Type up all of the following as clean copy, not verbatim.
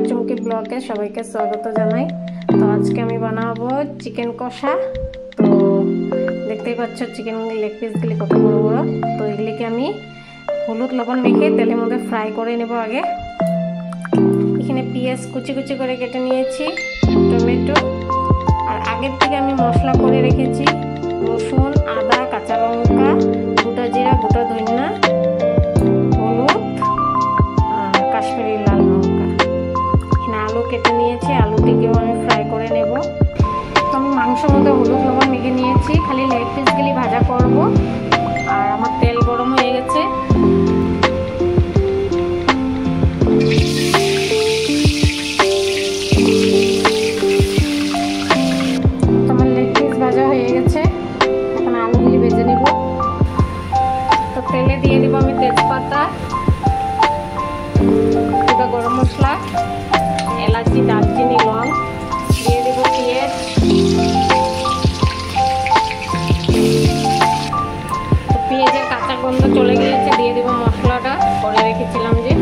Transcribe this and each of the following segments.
চুমকি ব্লগে সবাইকে স্বাগত জানাই। তো আজকে আমি বানাবো চিকেন কষা। তো দেখতেই পাচ্ছ চিকেন লেগ পিসগুলি কত বড় বড়। তো এগুলিকে আমি হলুদ লবণ মেখে তেলের মধ্যে ফ্রাই করে নেব। আগে এখানে পেঁয়াজ কুচি কুচি করে কেটে নিয়েছি, টমেটো, আর আগের থেকে আমি মশলা করে রেখেছি রসুন, আদা, কাঁচা লঙ্কা, গোটা জিরা, গোটা ধনিয়া, হলুদ, কাশ্মীরি লাল লঙ্কা। এখানে আলু কেটে নিয়েছি, আলুটিকেও আমি ফ্রাই করে নেব। তো আমি মাংসের মধ্যে হলুদ লবণ মেখে নিয়েছি, খালি লেগ পিসগুলি ভাজা করব। আর আমার তেল গরম হয়ে গেছে। আমার লেগ পিস ভাজা হয়ে গেছে, এখন আলুগুলি ভেজে নেব। তো তেলে দিয়ে দেবো আমি তেজপাতা, গোটা গরম মশলা, এলাচি, দারচিনি, লং, দিয়ে দেব পেঁয়াজ। তো পেঁয়াজের কাঁচা গন্ধ চলে গিয়েছে, দিয়ে দেব মশলাটা করে রেখেছিলাম যে,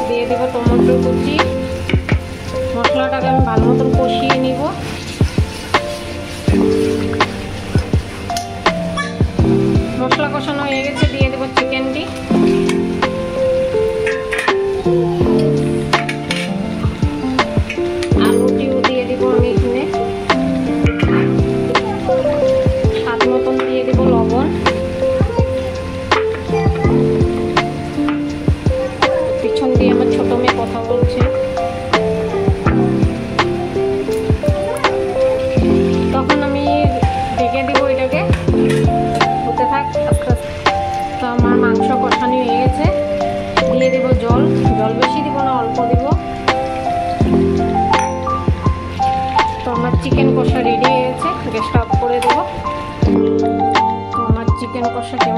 দিয়ে দেব টমেটো কুচি। মশলাটাকে আমি ভালো মতন কষিয়ে নিব। মশলা কষানো হয়ে গেছে, দিয়ে দেব চিকেনটি। আলুটিও দিয়ে দিব আমি এখানে। স্বাদ মতন দিয়ে দেব লবণ। পিছন দিয়ে আমার ছোট মেয়ে কথা বলছে, তখন আমি ঢেকে দিব এটাকে, হতে থাক আস্তে আস্তে। তো আমার মাংস কষানো হয়ে গেছে, দিয়ে দেব জল। জল বেশি দিব না, অল্প দিব। তো আমার চিকেন কষা রেডি হয়ে গেছে, গ্যাসটা অফ করে দেবো। তো আমার চিকেন কষা কেমন